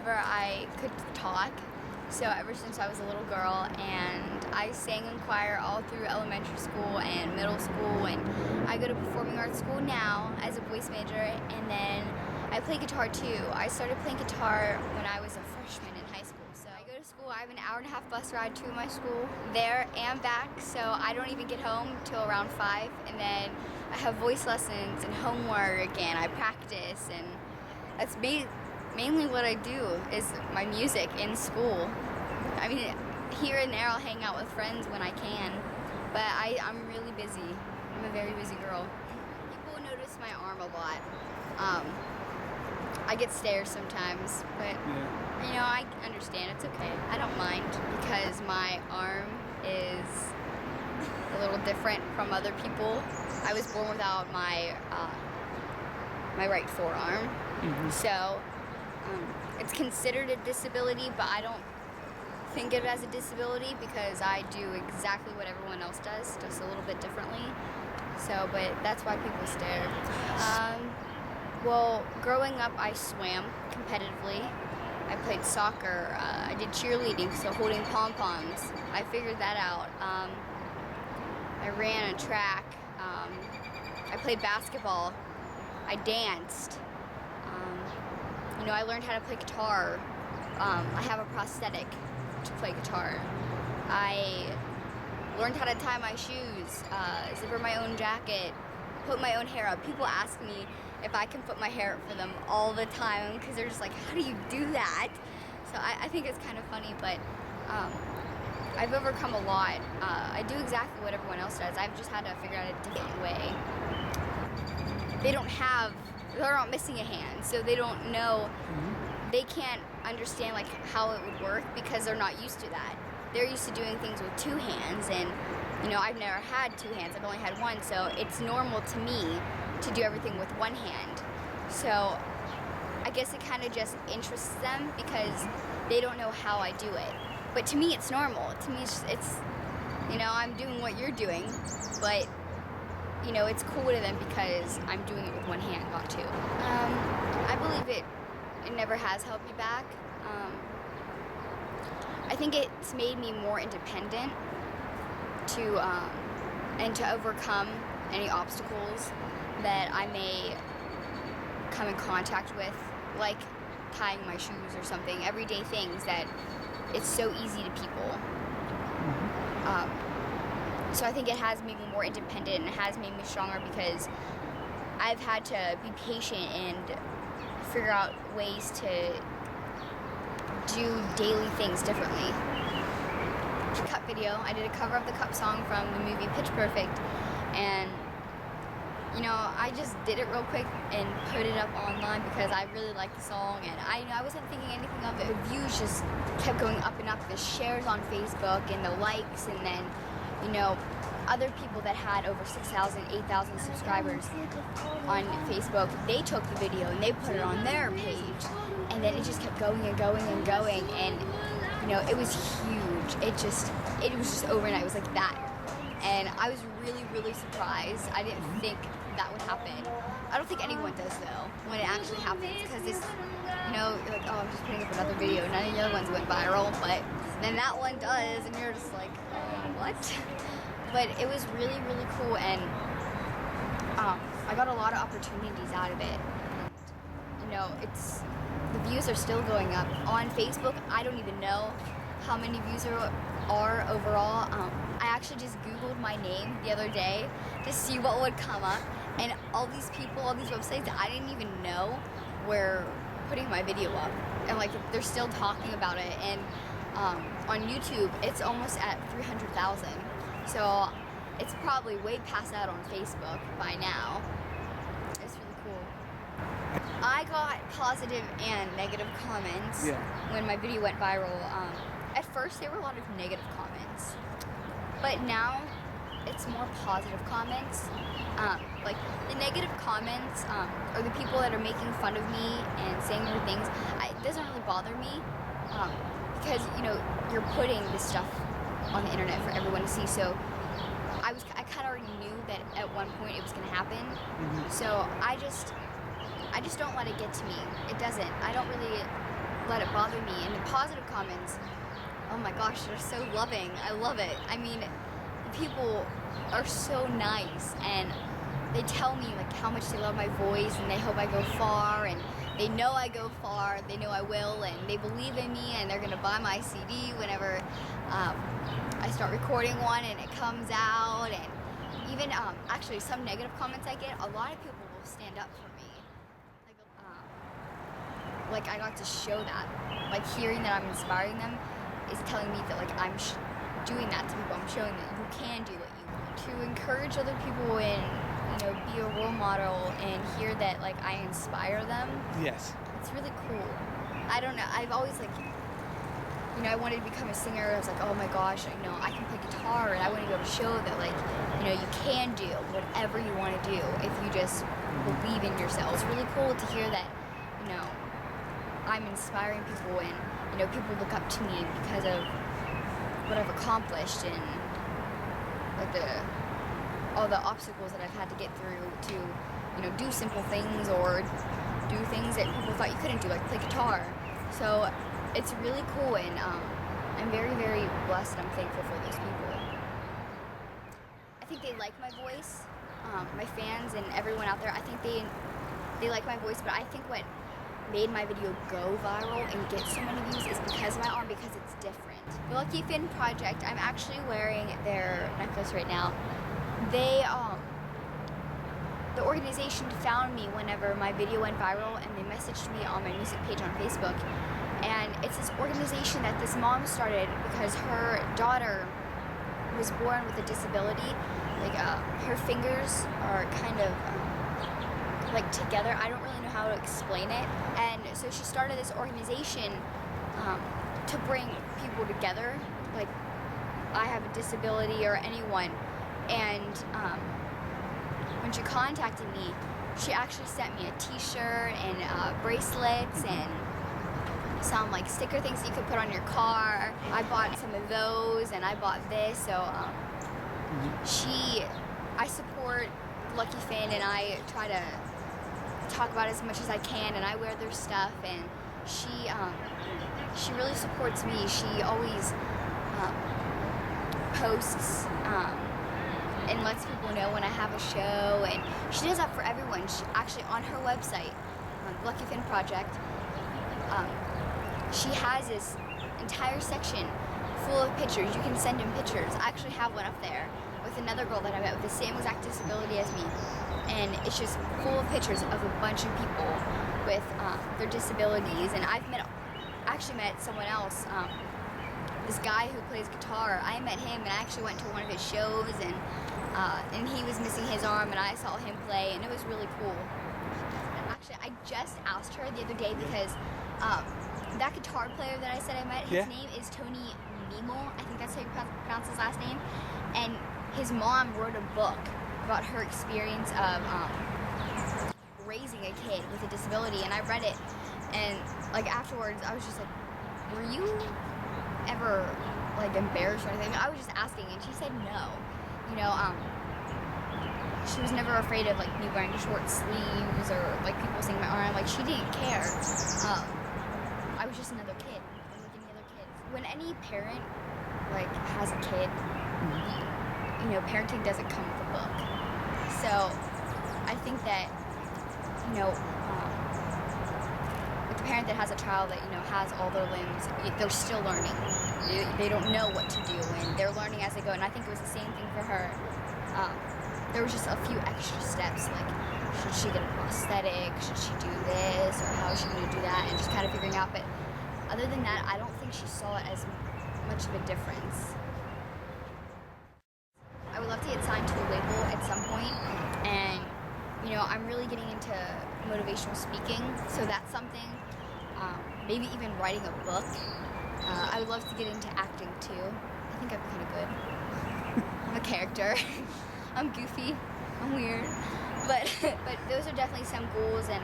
whenever I could talk. So ever since I was a little girl, and I sang in choir all through elementary school and middle school, and I go to performing arts school now as a voice major, and then I play guitar too. I started playing guitar when I was a freshman in high school. So I go to school, I have an hour-and-a-half bus ride to my school, there and back, so I don't even get home till around 5, and then I have voice lessons and homework, and I practice, and that's mainly what I do is my music in school. I mean, here and there I'll hang out with friends when I can, but I'm really busy. I'm a very busy girl. People notice my arm a lot. I get stares sometimes, but you know, I understand. It's okay. I don't mind because my arm is a little different from other people. I was born without my my right forearm, so it's considered a disability, but I don't think of it as a disability because I do exactly what everyone else does, just a little bit differently. So, but that's why people stare. Well, growing up, I swam competitively. I played soccer. I did cheerleading, so holding pom-poms. I figured that out. I ran a track. I played basketball. I danced. You know, I learned how to play guitar. I have a prosthetic to play guitar. I learned how to tie my shoes, zipper my own jacket, put my own hair up. People ask me if I can put my hair up for them all the time because they're just like, how do you do that? So I think it's kind of funny, but I've overcome a lot. I do exactly what everyone else does. I've just had to figure out a different way. They're not missing a hand, so they don't know, they can't understand like how it would work because they're not used to that. They're used to doing things with 2 hands, and you know, I've never had 2 hands, I've only had 1, so it's normal to me to do everything with 1 hand. So I guess it kind of just interests them because they don't know how I do it. But to me it's normal. To me it's you know, I'm doing what you're doing, but you know, it's cool to them because I'm doing it with 1 hand, not 2. I believe it never has held me back. I think it's made me more independent to and to overcome any obstacles that I may come in contact with, like tying my shoes or something, everyday things that it's so easy to people. So I think it has made me more independent and it has made me stronger because I've had to be patient and figure out ways to do daily things differently. Cup video, I did a cover of the Cup song from the movie Pitch Perfect, and you know, I just did it real quick and put it up online because I really liked the song, and I wasn't thinking anything of it. The views just kept going up and up, the shares on Facebook and the likes, and then you know, other people that had over 6,000, 8,000 subscribers on Facebook, they took the video and they put it on their page, and then it just kept going and going and going, and you know, it was huge. It was just overnight. It was like that, and I was really surprised. I didn't think that would happen. I don't think anyone does though when it actually happens, because it's, you know, you're like, oh, I'm just putting up another video. None of the other ones went viral, but then that one does, and you're just like, what? But it was really cool, and I got a lot of opportunities out of it. And, you know, the views are still going up on Facebook. I don't even know how many views there are overall. I actually just Googled my name the other day to see what would come up, and all these people, all these websites I didn't even know were putting my video up, and like they're still talking about it. And on YouTube, it's almost at 300,000. So it's probably way past that on Facebook by now. It's really cool. I got positive and negative comments when my video went viral. At first, there were a lot of negative comments, but now it's more positive comments. Like the negative comments are the people that are making fun of me and saying weird things. It doesn't really bother me because, you know, you're putting this stuff on the internet for everyone to see. So I kind of already knew that at one point it was going to happen. So I just don't let it get to me. It doesn't. I don't really let it bother me. And the positive comments, oh my gosh, they're so loving. I love it. I mean, people are so nice, and they tell me like how much they love my voice, and they hope I go far, and they know I go far, they know I will, and they believe in me, and they're gonna buy my CD whenever I start recording one and it comes out. And even actually some negative comments I get, a lot of people will stand up for me. Like I got to show that, like hearing that I'm inspiring them is telling me that like I'm doing that to people. I'm showing that you can do what you want. To encourage other people and, you know, be a role model and hear that like I inspire them. Yes. It's really cool. I don't know, I've always like, you know, I wanted to become a singer. I was like, oh my gosh, you know, I can play guitar, and I want to be able to show that like, you know, you can do whatever you want to do if you just believe in yourself. It's really cool to hear that, you know, I'm inspiring people, and, you know, people look up to me because of what I've accomplished and like all the obstacles that I've had to get through to, you know, do simple things or do things that people thought you couldn't do, like play guitar. So it's really cool, and I'm very, very blessed. I'm thankful for those people. I think they like my voice, my fans and everyone out there. I think they like my voice, but I think what made my video go viral and get so many views is because of my arm, because it's different. The Lucky Fin Project, I'm actually wearing their necklace right now. They, the organization found me whenever my video went viral, and they messaged me on my music page on Facebook. And it's this organization that this mom started because her daughter was born with a disability. Like her fingers are kind of like together. I don't really know how to explain it. And so she started this organization to bring people together. Like, I have a disability or anyone. And when she contacted me, she actually sent me a t-shirt and bracelets and some like sticker things that you could put on your car. I bought some of those, and I bought this. So I support Lucky Fin, and I try to talk about it as much as I can, and I wear their stuff, and she really supports me. She always posts and lets people know when I have a show, and she does that for everyone. She actually, on her website, Lucky Fin Project, she has this entire section full of pictures. You can send in pictures. I actually have one up there with another girl that I met with the same exact disability as me, and it's just full of pictures of a bunch of people with their disabilities. And I've actually met someone else, this guy who plays guitar. I met him, and I actually went to one of his shows, and he was missing his arm, and I saw him play, and it was really cool. Actually, I just asked her the other day because that guitar player that I said I met, his name is Tony Nemo. I think that's how you pronounce his last name. And his mom wrote a book about her experience of raising a kid with a disability, and I read it, and like afterwards I was just like, were you ever like embarrassed or anything? I was just asking, and she said no. You know, she was never afraid of like me wearing short sleeves or like people seeing my arm. Like, she didn't care. I was just another kid, like any other kids. When any parent like has a kid, you know, parenting doesn't come with a book. So I think that, you know, with the parent that has a child that, you know, has all their limbs, they're still learning. They don't know what to do, and they're learning as they go. And I think it was the same thing for her. There was just a few extra steps, like, should she get a prosthetic? Should she do this? Or how is she going to do that? And just kind of figuring out. But other than that, I don't think she saw it as much of a difference. I would love to get signed to a label at some point, and, you know, I'm really getting into motivational speaking, so that's something. Maybe even writing a book. I would love to get into acting too. I think I'd be kind of good. I'm a character. I'm goofy. I'm weird. But those are definitely some goals and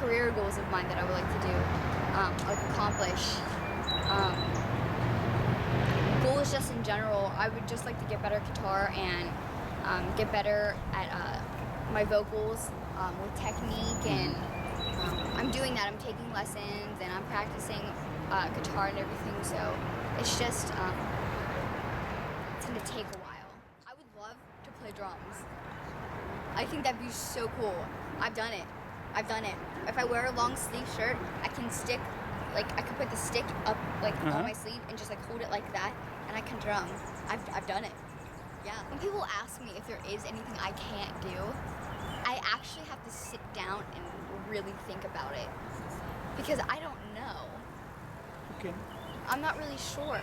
career goals of mine that I would like to do, like accomplish. Goals just in general. I would just like to get better at guitar and get better at my vocals with technique and I'm doing that. I'm taking lessons and I'm practicing guitar and everything. So it's just it's gonna take a while. I would love to play drums. I think that'd be so cool. I've done it. If I wear a long sleeve shirt, I can stick, like I can put the stick up like on my sleeve and just like hold it like that, and I can drum. I've done it. Yeah. When people ask me if there is anything I can't do, I actually have to sit down and really think about it because I don't know. Okay. I'm not really sure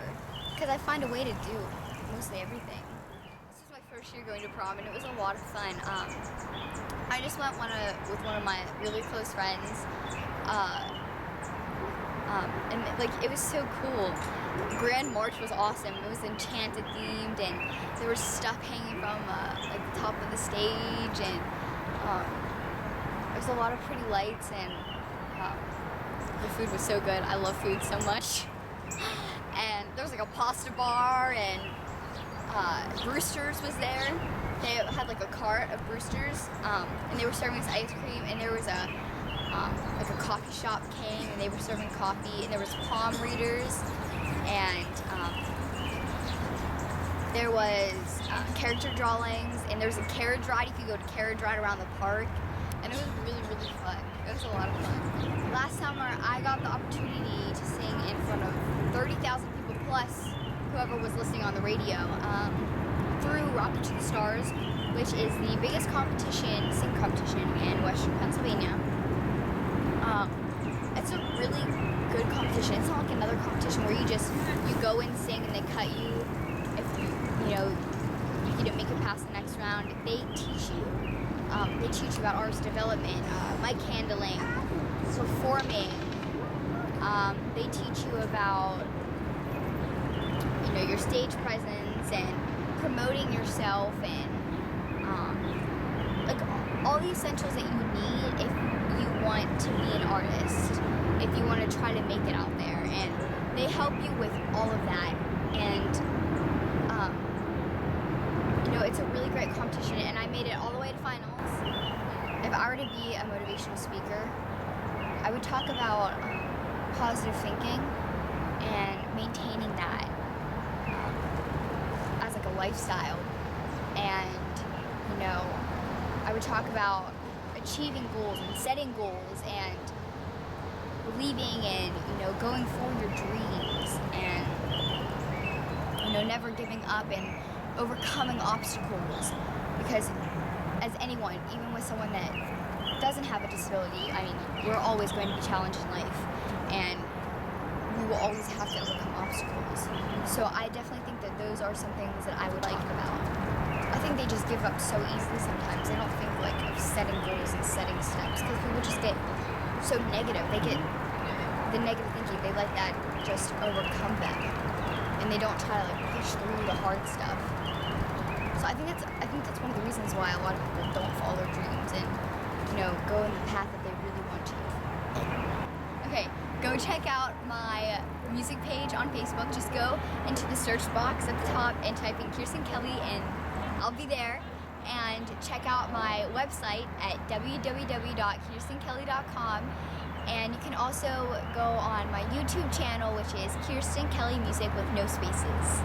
because I find a way to do mostly everything. This is my first year going to prom and it was a lot of fun. I just went with one of my really close friends, and like it was so cool. Grand March was awesome. It was enchanted themed, and there was stuff hanging from like the top of the stage, and there was a lot of pretty lights, and the food was so good. I love food so much. And there was like a pasta bar, and Brewster's was there. They had like a cart of Brewster's, and they were serving us ice cream, and there was a like a coffee shop came, and they were serving coffee, and there was palm readers, and there was character drawings, and there was a carriage ride. You could go to carriage ride around the park, and it was really, really fun. It was a lot of fun. Last summer, I got the opportunity to sing in front of 30,000 people plus whoever was listening on the radio through Rocket to the Stars, which is the biggest sing competition in Western Pennsylvania. It's a really good competition. It's not like another competition where you go and sing and they cut you if you didn't make it past the next round. They teach you about artist development, mic handling, performing. They teach you about your stage presence and promoting yourself and like all the essentials that you need if you want to be an artist, if you want to try to make it out there, and they help you with all of that. And it's a really great competition, and I made it all the way to finals. If I were to be a motivational speaker, I would talk about positive thinking and maintaining that as like a lifestyle. And I would talk about achieving goals and setting goals and believing in going for your dreams and never giving up and overcoming obstacles, because as anyone, even with someone that doesn't have a disability, I mean, we're always going to be challenged in life, and we will always have to overcome obstacles. So I definitely think that those are some things that I would talk about. I think they just give up so easily sometimes. They don't think like of setting goals and setting steps, because people just get so negative. They get the negative thinking. They let that just overcome them, and they don't try to like push through the hard stuff. So I think that's one of the reasons why a lot of people don't follow their dreams and go in the path that they really want to. Okay, go check out my music page on Facebook. Just go into the search box at the top and type in Kiersten Kelly, and I'll be there. And check out my website at www.kierstenkelly.com. And you can also go on my YouTube channel, which is Kiersten Kelly Music with no spaces.